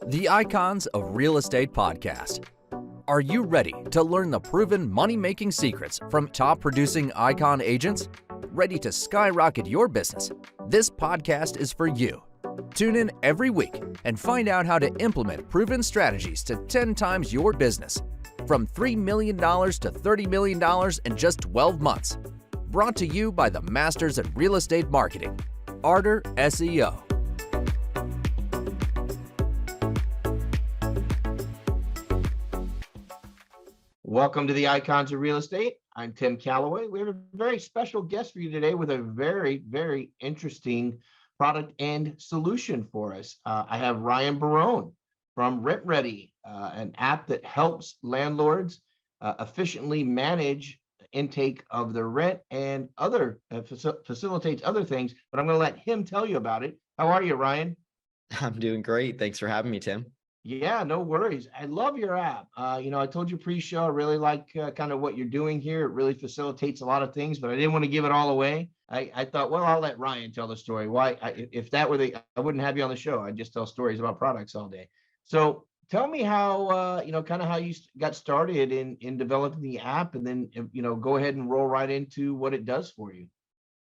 The Icons of Real Estate Podcast. Are you ready to learn the proven money-making secrets from top-producing icon agents? Ready to skyrocket your business? This podcast is for you. Tune in every week and find out how to implement proven strategies to 10 times your business. From $3 million to $30 million in just 12 months. Brought to you by the Masters in Real Estate Marketing, Arter SEO. Welcome to the Icons of Real Estate. I'm Tim Calloway. We have a very special guest for you today with a very, very interesting product and solution for us. I have Ryan Barone from RentRedi, an app that helps landlords efficiently manage intake of their rent and other facilitates other things. But I'm going to let him tell you about it. How are you, Ryan? I'm doing great. Thanks for having me, Tim. Yeah, no worries. I love your app. I told you pre-show, I really like kind of what you're doing here. It really facilitates a lot of things, but I didn't want to give it all away. I thought, well, I'll let Ryan tell the story. If that were I wouldn't have you on the show. I'd just tell stories about products all day. So tell me how, kind of how you got started in developing the app, and then, go ahead and roll right into what it does for you.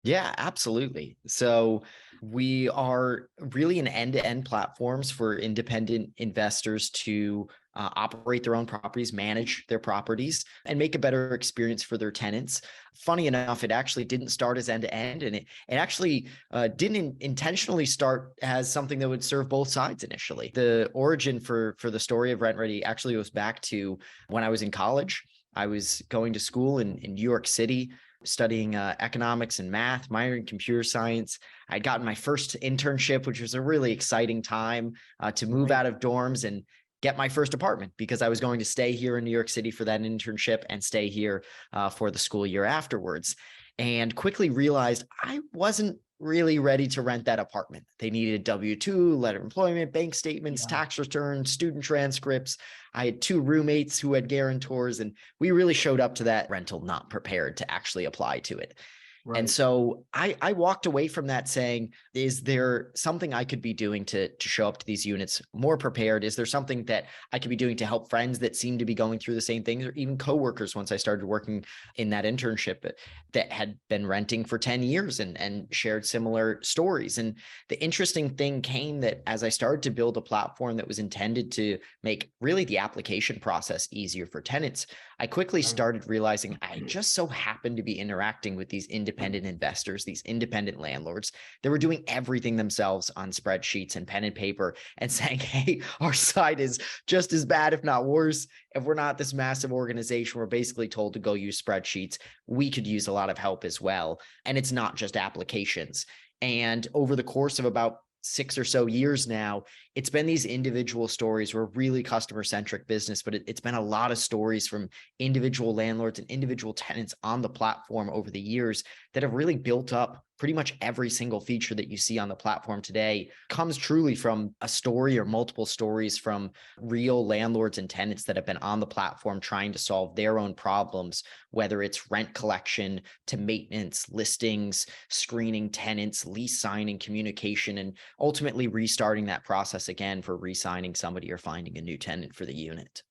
Yeah, absolutely. So we are really an end-to-end platforms for independent investors to operate their own properties, manage their properties, and make a better experience for their tenants. Funny enough, it actually didn't start as end-to-end, and it actually didn't intentionally start as something that would serve both sides initially. The origin for the story of RentRedi actually goes back to when I was in college. I was going to school in New York City, studying economics and math, minoring in computer science. I'd gotten my first internship, which was a really exciting time to move out of dorms and get my first apartment, because I was going to stay here in New York City for that internship and stay here for the school year afterwards. And quickly realized I wasn't really ready to rent that apartment. They needed a W-2, letter of employment, bank statements, tax returns, student transcripts. I had two roommates who had guarantors, and we really showed up to that rental not prepared to actually apply to it. Right. And so I walked away from that saying, is there something I could be doing to show up to these units more prepared? Is there something that I could be doing to help friends that seem to be going through the same things, or even coworkers once I started working in that internship that had been renting for 10 years and shared similar stories? And the interesting thing came that as I started to build a platform that was intended to make really the application process easier for tenants, I quickly started realizing I just so happened to be interacting with these independent investors, these independent landlords. They were doing everything themselves on spreadsheets and pen and paper and saying, hey, our side is just as bad, if not worse. If we're not this massive organization, we're basically told to go use spreadsheets. We could use a lot of help as well. And it's not just applications. And over the course of about 6 or so years now, it's been these individual stories. We're really customer-centric business, but it's been a lot of stories from individual landlords and individual tenants on the platform over the years that have really built up pretty much every single feature that you see on the platform today comes truly from a story or multiple stories from real landlords and tenants that have been on the platform trying to solve their own problems, whether it's rent collection to maintenance, listings, screening tenants, lease signing, communication, and ultimately restarting that process again for re-signing somebody or finding a new tenant for the unit.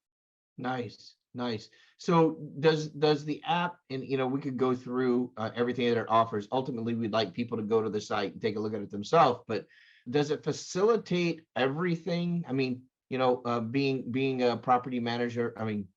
Nice. So does the app, and we could go through everything that it offers. Ultimately, we'd like people to go to the site and take a look at it themselves, but does it facilitate everything? I mean, being a property manager,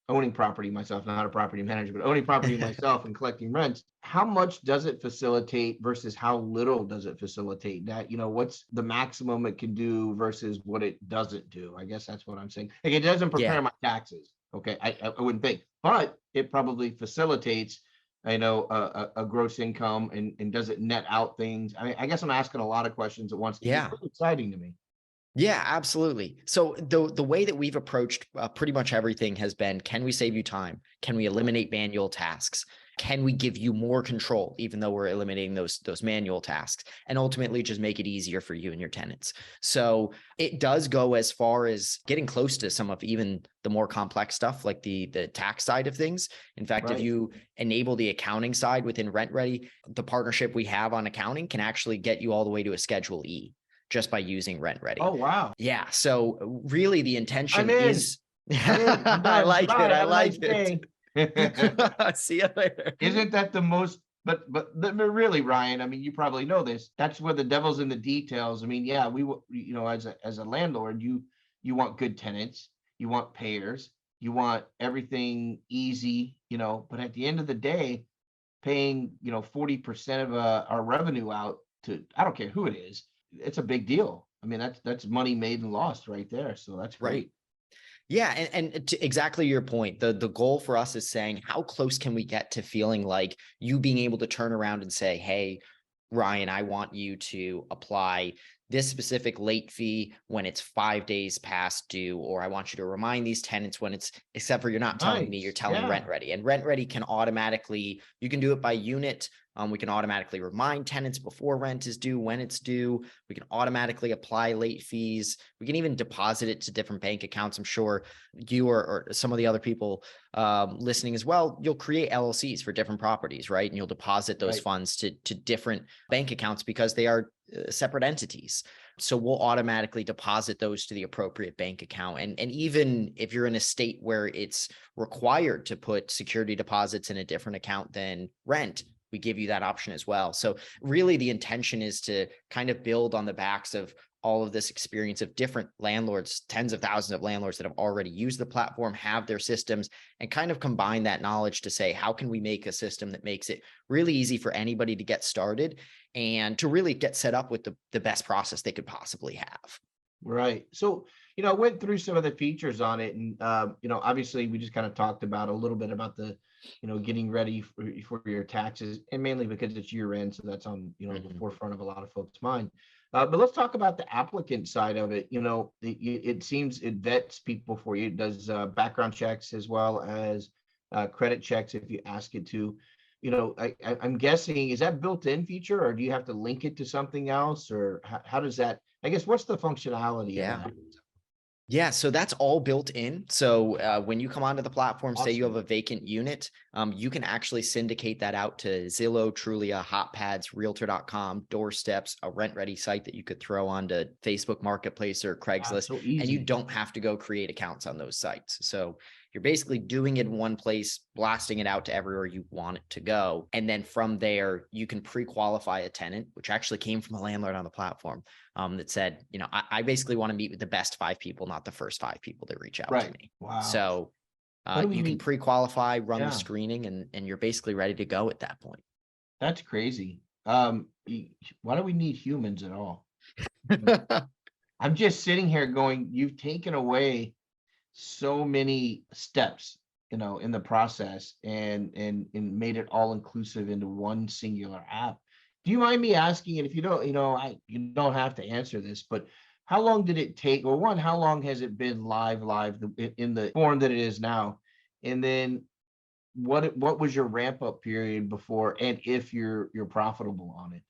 owning property myself, not a property manager, but owning property myself and collecting rents, how much does it facilitate versus how little does it facilitate? That, what's the maximum it can do versus what it doesn't do? I guess that's what I'm saying. Like, it doesn't prepare my taxes. Okay, I wouldn't think, but it probably facilitates, a gross income, and does it net out things? I guess I'm asking a lot of questions at once. Yeah. It's really exciting to me. Yeah, absolutely. So the way that we've approached pretty much everything has been, can we save you time? Can we eliminate manual tasks? Can we give you more control, even though we're eliminating those manual tasks, and ultimately just make it easier for you and your tenants? So it does go as far as getting close to some of even the more complex stuff, like the tax side of things. In fact, if you enable the accounting side within RentRedi, the partnership we have on accounting can actually get you all the way to a Schedule E. just by using RentRedi. Oh, wow. Yeah. So really the intention I'm in. is, I'm in. I'm I done. like Bye. it. I Have a nice like it. day. See you later. Isn't that the most, but really, Ryan, I mean, you probably know this. That's where the devil's in the details. I mean, yeah, as a landlord, you want good tenants, you want payers, you want everything easy, but at the end of the day, paying, 40% of our revenue out to, I don't care who it is, it's a big deal. I mean, that's money made and lost right there. So that's great. Right. Yeah, and to exactly your point, the goal for us is saying, how close can we get to feeling like you being able to turn around and say, hey, Ryan, I want you to apply this specific late fee when it's 5 days past due, or I want you to remind these tenants when it's, except for you're not telling me, you're telling RentRedi, and RentRedi can automatically, you can do it by unit. We can automatically remind tenants before rent is due, when it's due. We can automatically apply late fees. We can even deposit it to different bank accounts. I'm sure you or some of the other people listening as well, you'll create LLCs for different properties, right? And you'll deposit those funds to different bank accounts because they are separate entities. So we'll automatically deposit those to the appropriate bank account. And even if you're in a state where it's required to put security deposits in a different account than rent, we give you that option as well. So really the intention is to kind of build on the backs of all of this experience of different landlords, tens of thousands of landlords that have already used the platform, have their systems, and kind of combine that knowledge to say, how can we make a system that makes it really easy for anybody to get started and to really get set up with the best process they could possibly have. Right. So, I went through some of the features on it, and, obviously we just kind of talked about a little bit about the, getting ready for your taxes, and mainly because it's year end. So that's on, the forefront of a lot of folks' mind. But let's talk about the applicant side of it. It seems it vets people for you. It does background checks as well as credit checks if you ask it to. I'm guessing, is that built-in feature, or do you have to link it to something else, or how does that, I guess, what's the functionality of that? Yeah, so that's all built in. So when you come onto the platform, say you have a vacant unit, you can actually syndicate that out to Zillow, Trulia, HotPads, Realtor.com, Doorsteps, a RentRedi site that you could throw onto Facebook Marketplace or Craigslist, so easy. and you don't have to go create accounts on those sites. So you're basically doing it in one place, blasting it out to everywhere you want it to go. And then from there, you can pre-qualify a tenant, which actually came from a landlord on the platform that said, I basically want to meet with the best 5 people, not the first 5 people that reach out to me. Wow. So you can pre-qualify, run the screening, and you're basically ready to go at that point. That's crazy. Why do we need humans at all? I'm just sitting here going, you've taken away so many steps, in the process, and made it all inclusive into one singular app. Do you mind me asking, and if you don't, you don't have to answer this, but how long did it take, or one, how long has it been live in the form that it is now? And then what was your ramp up period before, and if you're profitable on it?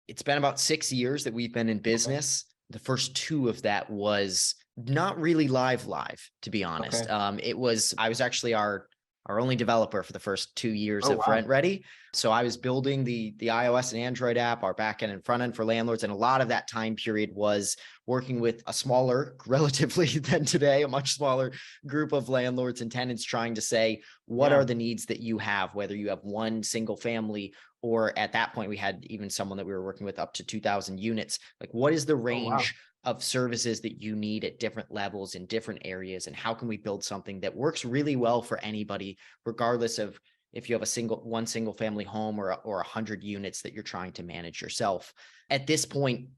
It's been about 6 years that we've been in business. The first 2 of that was not really live, to be honest. I was actually our only developer for the first 2 years of RentRedi. So I was building the iOS and Android app, our backend and front end for landlords. And a lot of that time period was working with a smaller, relatively than today, a much smaller group of landlords and tenants, trying to say, what are the needs that you have, whether you have one single family, or at that point, we had even someone that we were working with up to 2,000 units. Like, what is the range of services that you need at different levels in different areas? And how can we build something that works really well for anybody, regardless of if you have one single family home or 100 units that you're trying to manage yourself? At this point,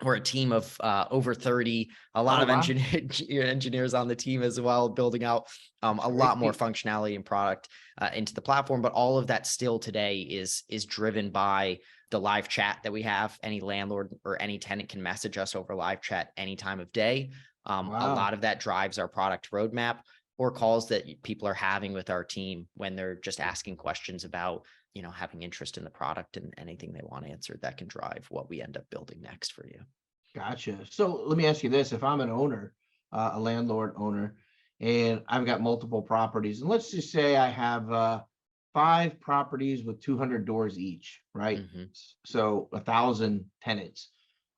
we're a team of over 30, a lot of engineers on the team as well, building out a lot more functionality and product into the platform. But all of that still today is driven by the live chat that we have. Any landlord or any tenant can message us over live chat any time of day. A lot of that drives our product roadmap, or calls that people are having with our team when they're just asking questions about, having interest in the product, and anything they want answered that can drive what we end up building next for you. Gotcha. So let me ask you this. If I'm an owner, a landlord owner, and I've got multiple properties, and let's just say I have 5 properties with 200 doors each, right? So 1,000 tenants.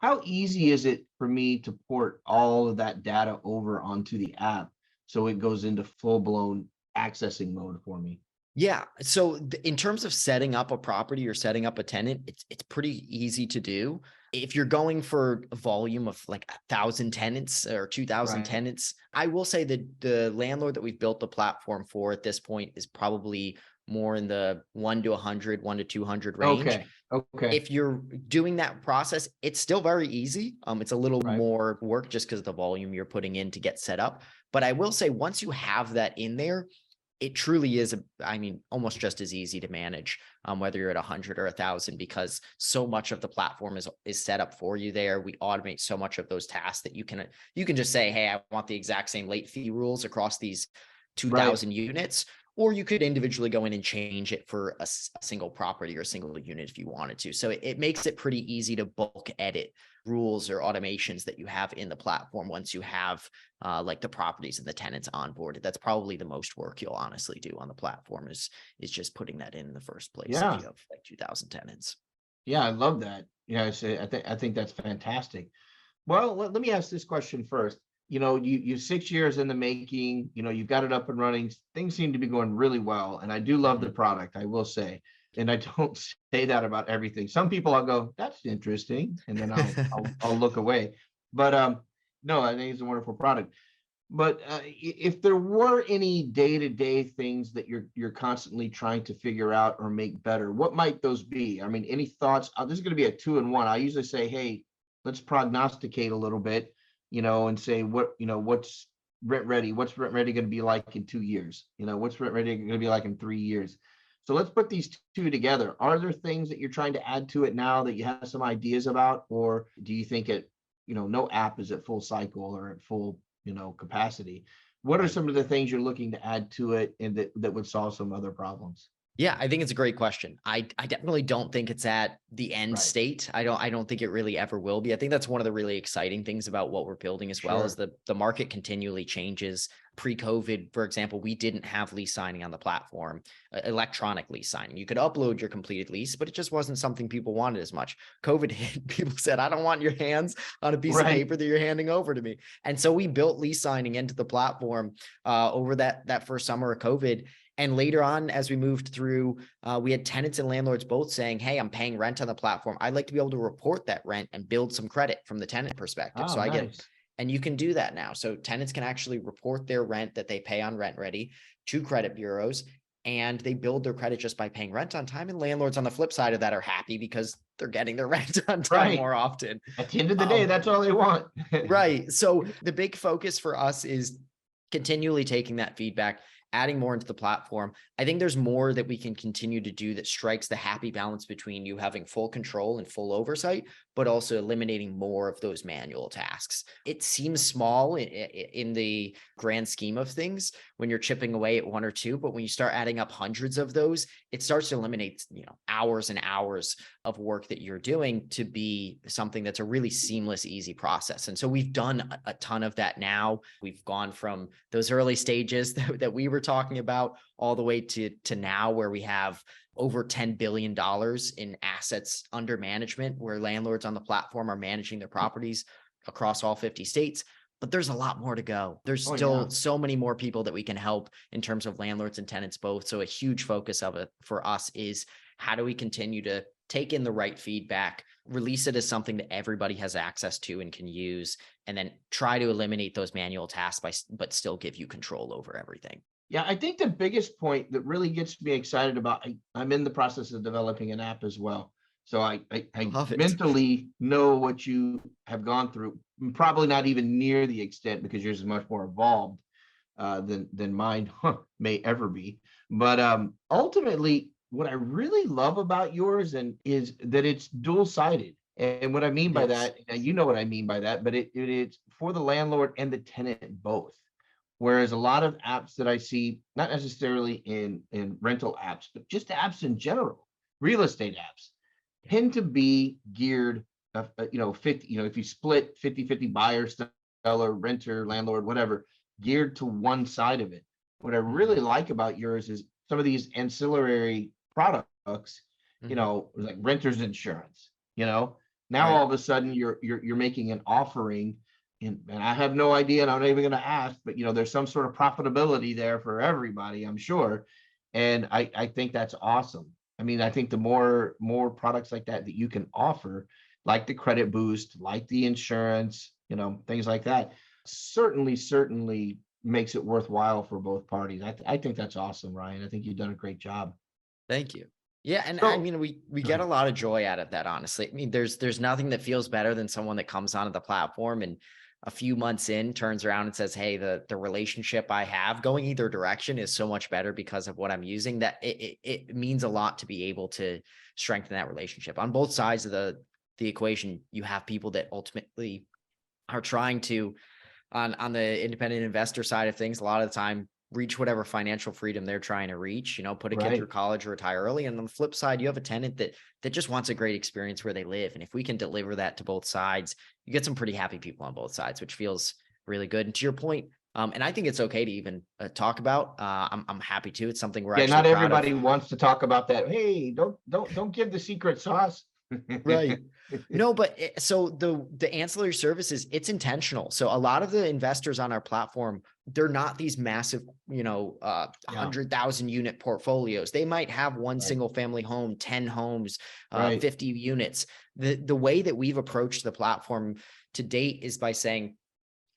how easy is it for me to port all of that data over onto the app so it goes into full-blown accessing mode for me? Yeah. So in terms of setting up a property or setting up a tenant, it's pretty easy to do. If you're going for a volume of like 1,000 tenants or 2,000 Right. tenants, I will say that the landlord that we've built the platform for at this point is probably more in the 1 to 100, 1 to 200 range. Okay. Okay. If you're doing that process, it's still very easy. It's a little Right. more work just because of the volume you're putting in to get set up. But I will say once you have that in there, it truly is, almost just as easy to manage, whether you're at 100 or 1,000, because so much of the platform is set up for you there. We automate so much of those tasks that you can just say, hey, I want the exact same late fee rules across these 2,000 units, or you could individually go in and change it for a single property or a single unit if you wanted to. So it makes it pretty easy to bulk edit rules or automations that you have in the platform once you have like the properties and the tenants onboarded. That's probably the most work you'll honestly do on the platform is just putting that in the first place if Yeah. you have like 2,000 tenants. Yeah, I love that. Yeah, I think that's fantastic. Well, let me ask this question first. You 6 years in the making, you've got it up and running. Things seem to be going really well. And I do love the product, I will say. And I don't say that about everything. Some people I'll go, that's interesting. And then I'll look away. But no, I think it's a wonderful product. But if there were any day-to-day things that you're constantly trying to figure out or make better, what might those be? I mean, any thoughts? This is going to be a 2-in-1. I usually say, hey, let's prognosticate a little bit, and say what's RentRedi? What's RentRedi going to be like in 2 years? What's RentRedi going to be like in 3 years? So let's put these two together. Are there things that you're trying to add to it now that you have some ideas about, or do you think no app is at full cycle or at full capacity? What are some of the things you're looking to add to it and that would solve some other problems? Yeah, I think it's a great question. I definitely don't think it's at the end state. I don't think it really ever will be. I think that's one of the really exciting things about what we're building as well is the market continually changes. Pre-COVID, for example, we didn't have lease signing on the platform, electronic lease signing. You could upload your completed lease, but it just wasn't something people wanted as much. COVID hit, people said, I don't want your hands on a piece of paper that you're handing over to me. And so we built lease signing into the platform over that first summer of COVID. And later on, as we moved through, we had tenants and landlords both saying, hey, I'm paying rent on the platform. I'd like to be able to report that rent and build some credit from the tenant perspective. So I get, and you can do that now. So tenants can actually report their rent that they pay on RentRedi to credit bureaus, and they build their credit just by paying rent on time. And landlords on the flip side of that are happy because they're getting their rent on time more often. At the end of the day, that's all they want. Right. So the big focus for us is continually taking that feedback, adding more into the platform. I think there's more that we can continue to do that strikes the happy balance between you having full control and full oversight, but also eliminating more of those manual tasks. It seems small in the grand scheme of things when you're chipping away at one or two, but when you start adding up hundreds of those, it starts to eliminate, hours and hours of work that you're doing to be something that's a really seamless, easy process. And so we've done a ton of that now. We've gone from those early stages that we were talking about all the way to now, where we have over $10 billion in assets under management, where landlords on the platform are managing their properties across all 50 states. But there's a lot more to go. There's still so many more people that we can help in terms of landlords and tenants both. So a huge focus of it for us is how do we continue to take in the right feedback, release it as something that everybody has access to and can use, and then try to eliminate those manual tasks but still give you control over everything. Yeah, I think the biggest point that really gets me excited about, I'm in the process of developing an app as well. So I mentally know what you have gone through, probably not even near the extent because yours is much more evolved than mine may ever be. But ultimately, what I really love about yours is that it's dual-sided. And what I mean by that, you know what I mean by that, but it's for the landlord and the tenant both. Whereas a lot of apps that I see, not necessarily in rental apps, but just apps in general, real estate apps, tend to be geared, 50, if you split 50-50 buyer, seller, renter, landlord, whatever, geared to one side of it. What I really like about yours is some of these ancillary products, like renter's insurance, Now Right. all of a sudden you're making an offering, and I have no idea, and I'm not even going to ask, but there's some sort of profitability there for everybody, I'm sure. And I think that's awesome. I mean, I think the more products like that that you can offer, like the credit boost, like the insurance, things like that, certainly makes it worthwhile for both parties. I think that's awesome, Ryan. I think you've done a great job. Thank you. Yeah, and I So mean, we go get a ahead. lot of joy out of that, honestly. I mean, there's nothing that feels better than someone that comes onto the platform and a few months in turns around and says, "Hey, the relationship I have going either direction is so much better because of what I'm using." That it means a lot to be able to strengthen that relationship on both sides of the equation. You have people that ultimately are trying to on the independent investor side of things, a lot of the time reach whatever financial freedom they're trying to reach, put a kid through Right. college or retire early. And on the flip side, you have a tenant that just wants a great experience where they live. And if we can deliver that to both sides, you get some pretty happy people on both sides, which feels really good. And to your point, and I think it's okay to even talk about. I'm happy to. It's something we're Yeah, actually not proud of. everybody wants to talk about that. Hey, don't give the secret sauce. Right. No, but so the ancillary services, it's intentional. So a lot of the investors on our platform, they're not these massive, Yeah, 100,000 unit portfolios. They might have one right, single family home, 10 homes, right, 50 units. The way that we've approached the platform to date is by saying,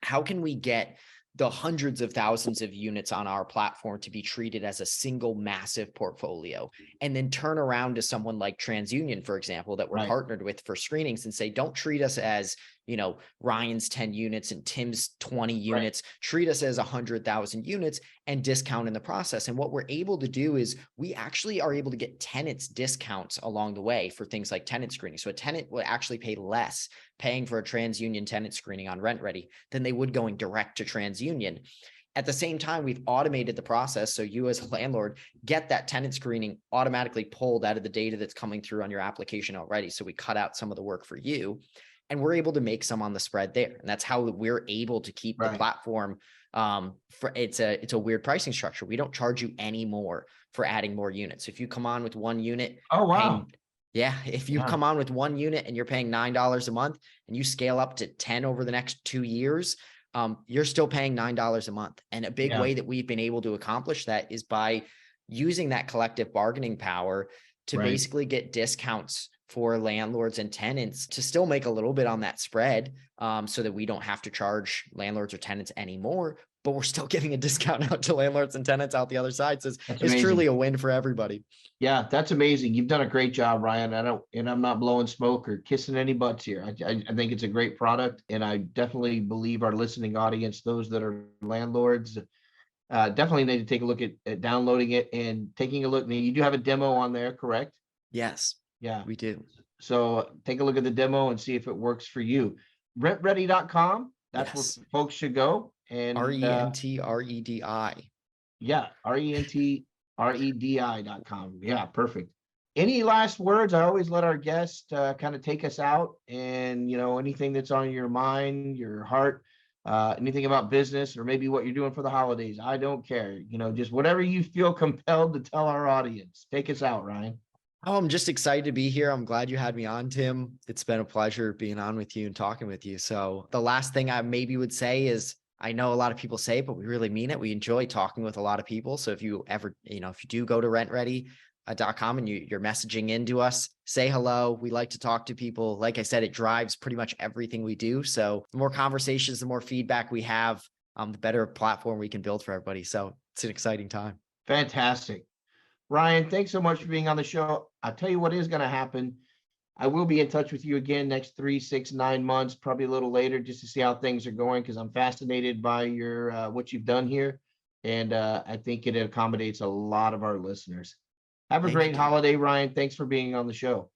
how can we get the hundreds of thousands of units on our platform to be treated as a single massive portfolio, and then turn around to someone like TransUnion, for example, that we're right, partnered with for screenings, and say, don't treat us as, Ryan's 10 units and Tim's 20 right, units, treat us as 100,000 units and discount in the process. And what we're able to do is we actually are able to get tenants discounts along the way for things like tenant screening. So a tenant will actually pay less paying for a TransUnion tenant screening on RentRedi than they would going direct to TransUnion. At the same time, we've automated the process. So you as a landlord get that tenant screening automatically pulled out of the data that's coming through on your application already. So we cut out some of the work for you, and we're able to make some on the spread there. And that's how we're able to keep the right. platform. It's a weird pricing structure. We don't charge you any more for adding more units. If you come on with one unit, Oh, wow. paying, yeah, if you Yeah, come on with one unit and you're paying $9 a month and you scale up to 10 over the next 2 years, you're still paying $9 a month. And a big yeah, way that we've been able to accomplish that is by using that collective bargaining power to right. basically get discounts for landlords and tenants to still make a little bit on that spread, so that we don't have to charge landlords or tenants anymore, but we're still giving a discount out to landlords and tenants out the other side. So That's it's truly amazing. a win for everybody. Yeah, that's amazing. You've done a great job, Ryan. And I'm not blowing smoke or kissing any butts here. I think it's a great product, and I definitely believe our listening audience, those that are landlords, definitely need to take a look at downloading it and taking a look. Now, you do have a demo on there, correct? Yes, Yeah. we do. So take a look at the demo and see if it works for you. RentRedi.com. That's where Yes. folks should go. And RentRedi. yeah, RentRedi.com. Yeah, perfect. Any last words? I always let our guests kind of take us out, and anything that's on your mind, your heart, anything about business, or maybe what you're doing for the holidays. I don't care. Just whatever you feel compelled to tell our audience. Take us out, Ryan. Oh, I'm just excited to be here. I'm glad you had me on, Tim. It's been a pleasure being on with you and talking with you. So the last thing I maybe would say is, I know a lot of people say it, but we really mean it. We enjoy talking with a lot of people. So if you ever, if you do go to rentredi.com and you're messaging into us, say hello. We like to talk to people. Like I said, it drives pretty much everything we do. So the more conversations, the more feedback we have, the better platform we can build for everybody. So it's an exciting time. Fantastic. Ryan, thanks so much for being on the show. I'll tell you what is going to happen. I will be in touch with you again next 3, 6, 9 months, probably a little later, just to see how things are going, because I'm fascinated by your what you've done here, and I think it accommodates a lot of our listeners. Have a Thank you, great Tim. holiday, Ryan. Thanks for being on the show.